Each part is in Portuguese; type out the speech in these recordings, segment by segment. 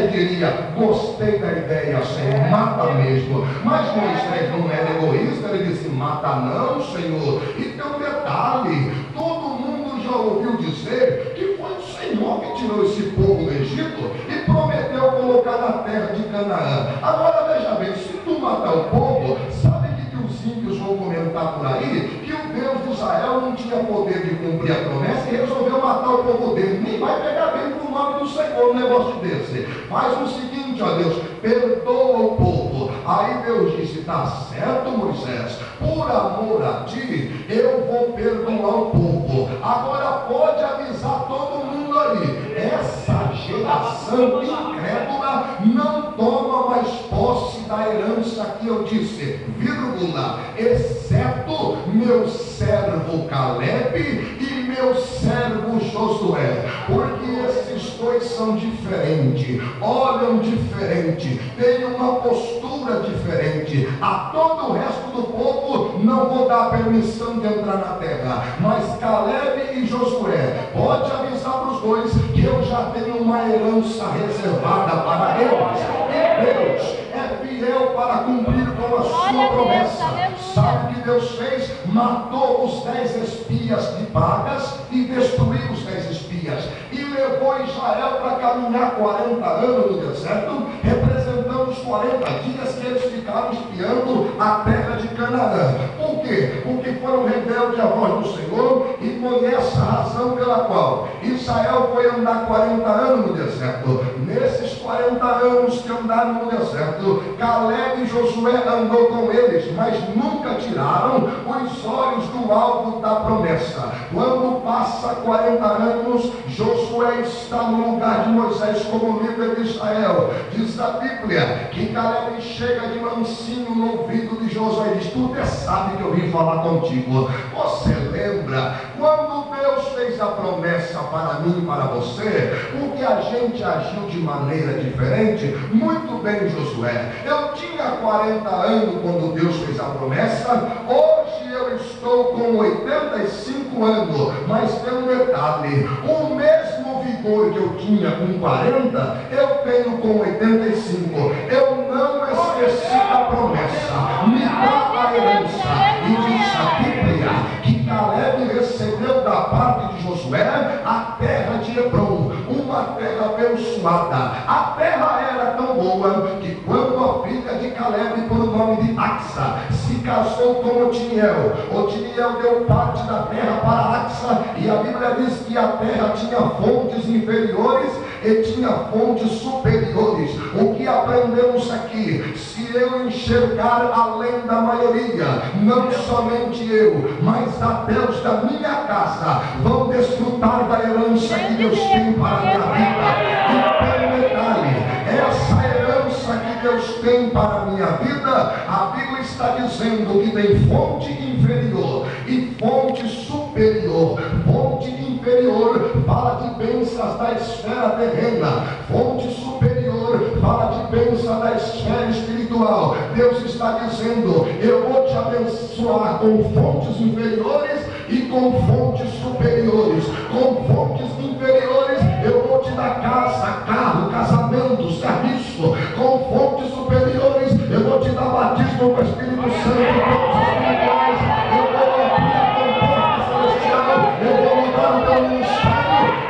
diria: gostei da ideia, Senhor, mata mesmo. Mas Moisés não era egoísta, ele disse: mata não, Senhor. E tem um detalhe: todo mundo já ouviu dizer que foi o Senhor que tirou esse povo do Egito e prometeu colocar na terra de Canaã. Agora veja bem, se tu matar o povo, sabe que os ímpios vão comentar por aí que o Deus de Israel não tinha poder de cumprir a promessa e resolveu matar o povo dele. Nem vai pegar bem com o nome do Senhor um negócio desse. Faz o seguinte, ó Deus, perdoa o povo. Aí Deus disse: tá certo, Moisés, por amor a ti eu vou perdoar o povo. Agora pode avisar todo mundo aí: essa geração incrédula não toma mais posse da herança que eu disse, vírgula, exceto meu servo Caleb e meu servo Josué, porque esses dois são diferentes, olham diferente, têm uma postura diferente. A todo o resto do povo não vou dar permissão de entrar na terra, mas Caleb e Josué, pode avisar para os dois que eu já tenho uma herança reservada para eles. E Deus é fiel para cumprir com a sua promessa. Sabe o que Deus fez? Matou os 10 espias de pragas e destruiu os 10 espias e levou Israel para caminhar 40 anos no deserto, representando os 40 dias que eles ficaram espiando a terra de Canaã. Por quê? Porque foram rebeldes à voz do Senhor, e foi essa a razão pela qual Israel foi andar 40 anos no deserto. Nesses 40 anos que andaram no deserto, Caleb e Josué andou com eles, mas nunca tiraram os olhos do alvo da promessa. Quando passa 40 anos, Josué está no lugar de Moisés como líder de Israel. Diz a Bíblia que Caleb chega de mansinho no ouvido de Josué e diz: tu até sabe que eu vim falar contigo. Você lembra quando Deus fez a promessa para mim e para você, porque a gente agiu de maneira diferente? Muito bem, Josué, eu tinha 40 anos quando Deus fez a promessa, hoje eu estou com 85 anos, mas tem um detalhe: o mesmo vigor que eu tinha com 40, eu tenho com 85. Eu não esqueci da promessa, me dá a herança. E diz a Bíblia que Caleb recebeu da parte de Josué a terra de Hebron, uma terra abençoada. A terra era tão boa que quando a filha de Caleb, por nome de Axa, se casou com Otiniel, Otiniel deu parte da terra para Axa, e a Bíblia diz que a terra tinha fontes inferiores e tinha fontes superiores. O que aprendemos aqui? Se eu enxergar além da maioria, não somente eu, mas até os da minha casa vão desfrutar da herança que Deus tem para a minha vida. E tem um detalhe: essa herança que Deus tem para a minha vida, a Bíblia está dizendo que tem fonte inferior e fonte superior. Fonte inferior fala de bênçãos da esfera terrena, fonte superior fala de bênçãos da esfera espiritual. Deus está dizendo: eu vou te abençoar com fontes inferiores e com fontes superiores. Com fontes inferiores eu vou te dar casa, carro, casamento, serviço. Com fontes superiores eu vou te dar batismo com o Espírito Santo, dons espirituais. Eu vou abrir a comporta celestial, eu vou mudar o teu ministério.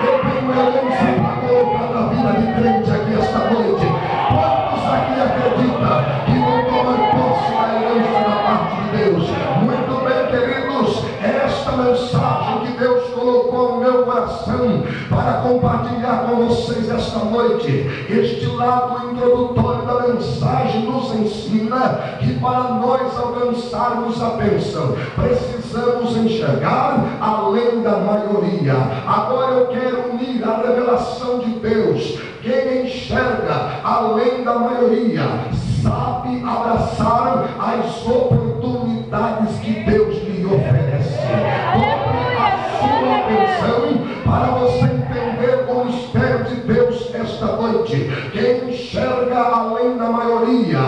Eu tenho herança para colocar na vida de crente aqui esta noite. Quantos aqui acreditam que vão tomar posse da herança da parte de Deus? Muito bem, queridos, esta mensagem que Deus colocou no meu coração para compartilhar com vocês esta noite. Este lado introdutório da mensagem nos ensina que para nós alcançarmos a bênção, precisamos enxergar além da maioria. Agora eu quero unir a revelação de Deus. Quem enxerga além da maioria sabe abraçar as oportunidades que Deus lhe oferece. A sua atenção para você entender o mistério de Deus esta noite. Quem enxerga além da maioria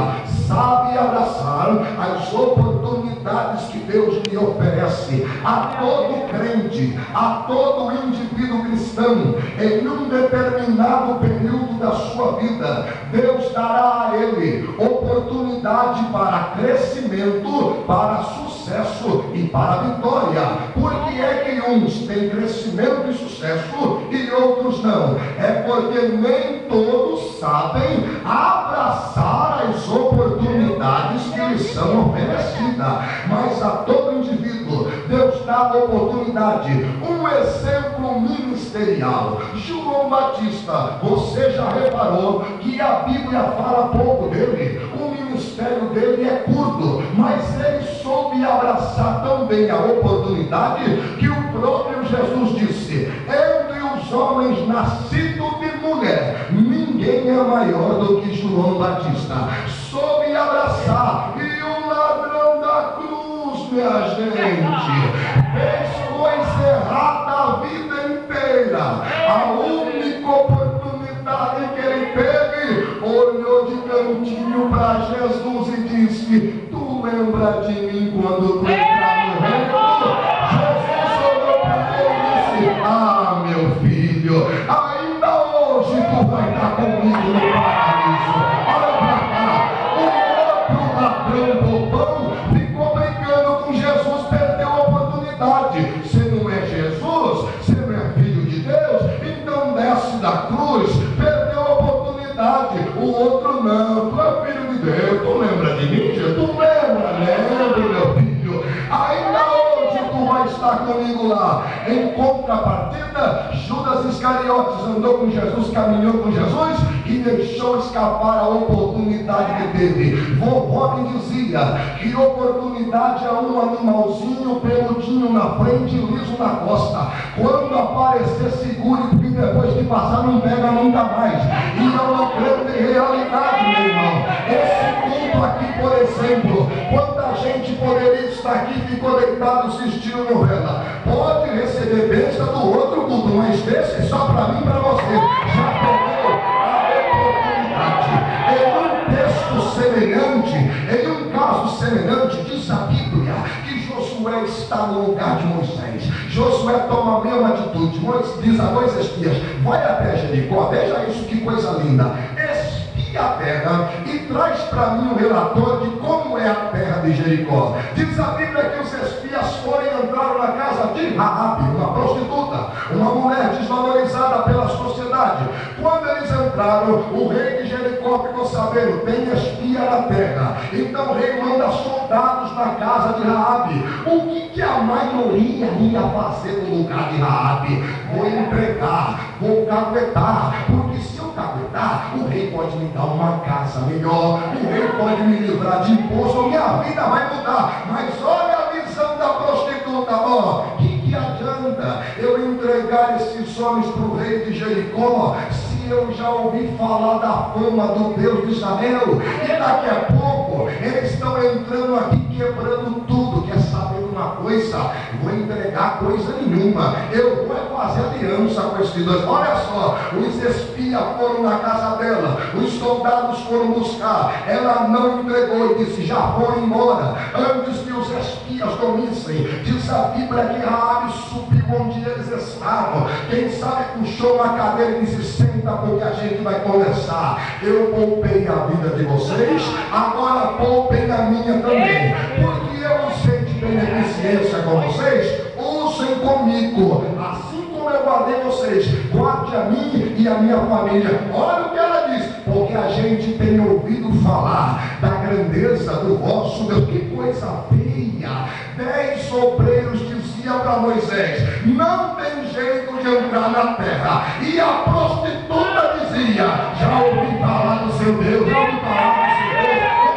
sabe abraçar as oportunidades que Deus lhe oferece. A todo crente, a todo indivíduo cristão, em um determinado período da sua sua vida, Deus dará a ele oportunidade para crescimento, para sucesso e para vitória. Por que é que uns têm crescimento e sucesso e outros não? É porque nem todos sabem abraçar as oportunidades que lhes são oferecidas. Mas a todo indivíduo Deus dá a oportunidade. Um exemplo ministerial: João Batista. Você já reparou que a Bíblia fala pouco dele? O ministério dele é curto, mas ele soube abraçar tão bem a oportunidade que o próprio Jesus disse: entre os homens nascidos de mulher, ninguém é maior do que João Batista. Soube abraçar. E o ladrão da cruz, minha gente, fez coisa errada a vida inteira. A única oportunidade que ele teve, olhou de cantinho para Jesus e disse: tu lembra de mim quando tu entrar no reino? Jesus olhou para ele e disse: ah, meu filho, ainda hoje tu vai estar comigo no paraíso. Olha para cá. O outro ladrão bobão ficou brincando com Jesus, perdeu a oportunidade. Você não é Jesus? Você não é filho de Deus? Então desce da cruz. Perdeu a oportunidade. O outro não. Tu é filho de Deus. Tu lembra de mim, Jesus? Tu lembra? Lembra, meu filho. Ainda hoje tu vai estar comigo lá. Em contrapartida, Judas Iscariotes andou com Jesus, caminhou com Jesus e deixou escapar a oportunidade que teve. Vovó me dizia que oportunidade é um animalzinho peludinho na frente e liso na costa. Quando aparecer, segure, porque depois que passar não pega nunca mais. E eu não creio em realidade, meu irmão. Esse culto aqui, por exemplo, quanta gente poderia estar aqui e ficou deitado assistindo novela. Pode receber bênção do outro culto, mas desse é só para mim e para você. Já pegou a oportunidade. Em um texto semelhante, em um caso semelhante, diz a Bíblia que Josué está no lugar de Moisés. Josué toma a mesma atitude. Diz a dois espias: vai até Jericó. Veja isso, que coisa linda. Espia a terra e traz para mim um relatório de como é a terra de Jericó. Diz a Bíblia que os espias foram e entraram na casa de Raabe, uma prostituta, uma mulher desvalorizada pela sociedade. Quando eles entraram, o rei de Jericó ficou sabendo: tem espia na terra. Então o rei manda soldados na casa de Raabe. O que a maioria ia fazer no lugar de Raabe? Vou entregar, vou caguetar, porque se eu caguetar, o rei pode me dar uma casa melhor, o rei pode me livrar de imposto, minha vida vai mudar. Mas olha a visão da prostituta: ó, que adianta eu entregar esses homens para o rei de Jericó, se eu já ouvi falar da fama do Deus de Israel? E daqui a pouco eles estão entrando aqui quebrando tudo. Quer saber de uma coisa? Vou entregar coisa nenhuma, eu vou fazer aliança com esses dois. Olha só, os espias foram na casa dela, os soldados foram buscar, ela não entregou e disse: já foram embora antes que os espias dormissem. Diz a Bíblia que Raabe subiu onde eles estavam. Quem sabe puxou uma cadeira e disse: senta, porque a gente vai conversar. Eu poupei a vida de vocês, agora poupem a minha também, porque eu usei de beneficência com vocês, usem comigo. Assim como eu guardei vocês, guarde a mim e a minha família. Olha o que ela diz: porque a gente tem ouvido falar da grandeza do vosso Deus. Que coisa feia. 10 obreiros diziam para Moisés: não tem jeito de entrar na terra. E a prostituta dizia: já ouvi falar do seu Deus, já ouvi falar do seu Deus.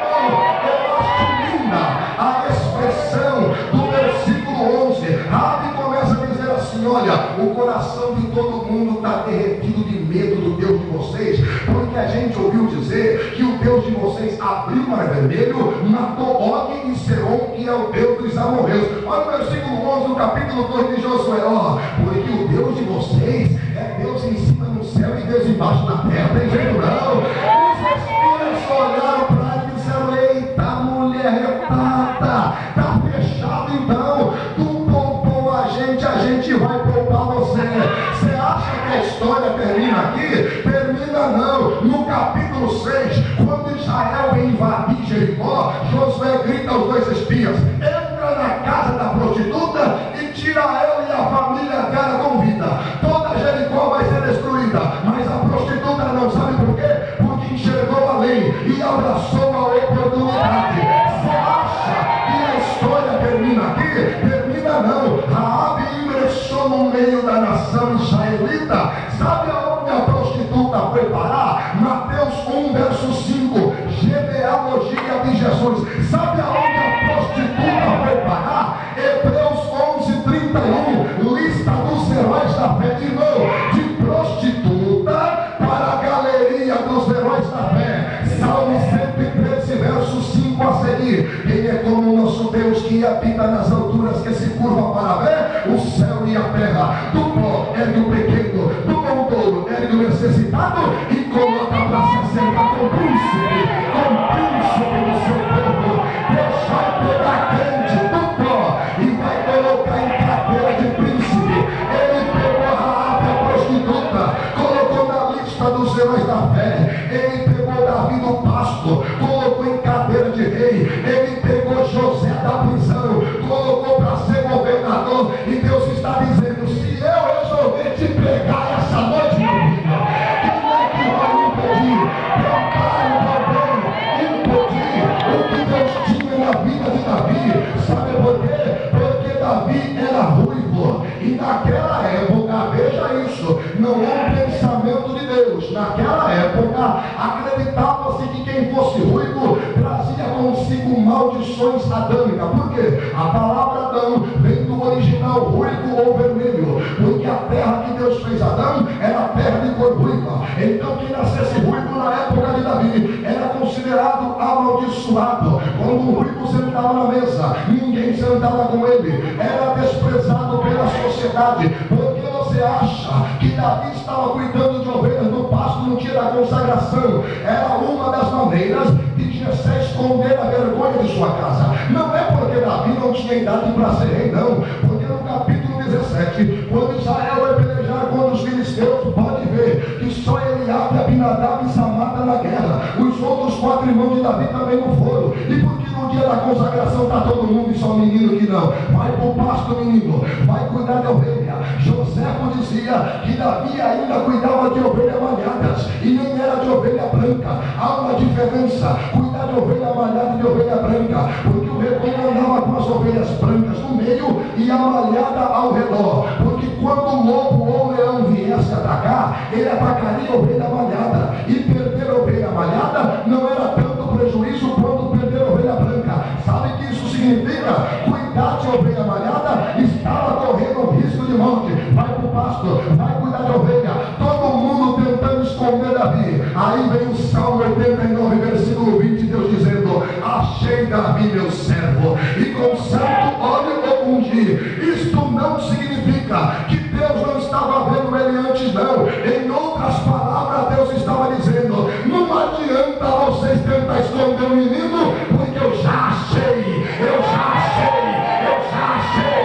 Eu acho linda a expressão do versículo 11. Raabe começa a dizer assim: olha, o coração de todo mundo está derretido de medo do Deus de vocês, porque a gente ouviu dizer que o Deus de vocês abriu o mar vermelho, matou Og e Seom, que é o Deus dos amorreus. Olha o versículo 11 do capítulo 2 de Josué: ó, porque o Deus de vocês é Deus em cima no céu e Deus embaixo na terra. Tem jeito não. Os espias olharam para ele e disseram: eita, mulher retada, está fechado então. Tu poupou a gente vai poupar você. Você acha que a história termina aqui? Termina não. No capítulo 6, quando Israel vem invadir Jericó, Josué grita aos 2 espias: entra na casa da prostituta e tira ela e a família dela com vida. Toda Jericó vai ser destruída, mas a prostituta não sabe por quê? Porque enxergou a lei e abraçou a oportunidade. Você acha que a história termina aqui? Termina não. Raabe ingressou no meio da nação israelita. Sabe aonde a prostituta foi parar? Mateus 1, verso 5, genealogia de Jesus. Sabe aonde a prostituta foi parar? Hebreus 11, 31, lista dos heróis da fé. De novo, de prostituta para a galeria dos heróis da fé. Salmo 113, verso 5 a seguir. Quem é como o nosso Deus, que habita nas alturas, que se curva para ver o céu e a terra? Do pó ergue o pequeno, do pão touro ergue o necessitado e coloca para se assentar com o príncipe do seu povo. Deixai pegar crente do pó e vai colocar em cadeira de príncipe. Ele pegou a Raabe, a prostituta, colocou na lista dos heróis da fé. Ele pegou Davi do pasto, colocou em cadeira de rei. Ele pegou José da prisão, colocou para ser governador. E Deus está dizendo: se eu resolver te pregar essa noite, meu filho, quem é que vai impedir? Prepare também impedir o que Deus tinha na vida de Davi. Sabe por quê? Porque Davi era ruivo. E naquela época, veja isso, não é um pensamento de Deus. Naquela época, acreditava-se que quem fosse ruivo trazia consigo maldições adâmicas. Por quê? A palavra Adão vem do original ruivo ou vermelho, porque a terra que Deus fez Adão era terra de cor ruiva. Então quem nascesse ruivo na época de Davi era considerado amaldiçoado. Quando o ruivo sentava na mesa, ninguém sentava com ele, era desprezado pela sociedade. Porque você acha que Davi estava cuidando de ovelhas no pasto no dia da consagração? Era uma das maneiras de Jessé esconder a vergonha de sua casa. Não é porque Davi não tinha idade para ser rei, não. Porque no capítulo 17, quando Israel vai pelejar contra os filisteus, pode ver que só Eliabe, Abinadab e Samata na guerra. Os outros 4 irmãos de Davi também não foram. E porque no dia da consagração está todo mundo e só o menino que não? Vai para o pasto, menino, vai cuidar de ovelha. Joséfo dizia que Davi ainda cuidava de ovelhas malhadas e nem era de ovelha branca. Há uma diferença: cuidar de ovelha malhada e de ovelha branca, porque o rebanho andava com as ovelhas brancas no meio e a malhada ao redor. Porque quando o lobo ou o leão viesse atacar, ele atacaria a ovelha malhada, e perder a ovelha malhada não era tanto prejuízo quanto perder a ovelha branca. Sabe o que isso significa? Cuidar de ovelha malhada estava correndo risco de morte. Vai para o pasto, vai cuidar de ovelha. Todo mundo tentando esconder Davi. Aí vem o Salmo 89, versículo 20, Deus dizendo: achei Davi meu servo, e com santo óleo o ungi. Isto não significa que Deus não estava vendo ele antes, não. Em outras palavras, Deus estava dizendo: não adianta vocês tentar esconder o menino, porque eu já achei, eu já achei, eu já achei.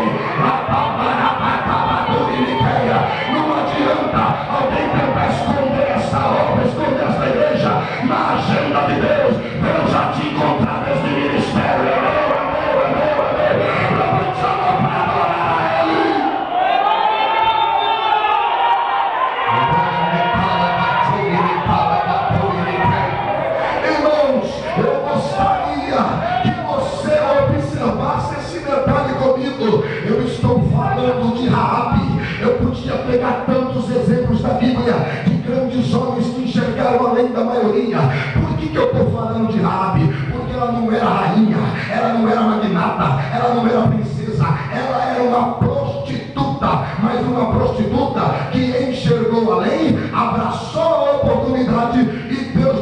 Não adianta alguém tentar esconder essa obra, esconder essa igreja. Na agenda de Deus, Deus já te encontrou nesse ministério. É meu. Levante a mão para adorar a Ele. Irmãos, eu gostaria que você observasse esse detalhe comigo. Eu estou falando de Raabe. Eu podia pegar tantos exemplos da Bíblia de grandes homens que enxergaram além da maioria. Por que eu estou falando de Raabe? Porque ela não era rainha, ela não era magnata, ela não era princesa, ela era uma prostituta, mas uma prostituta que enxergou a lei, abraçou a oportunidade, e Deus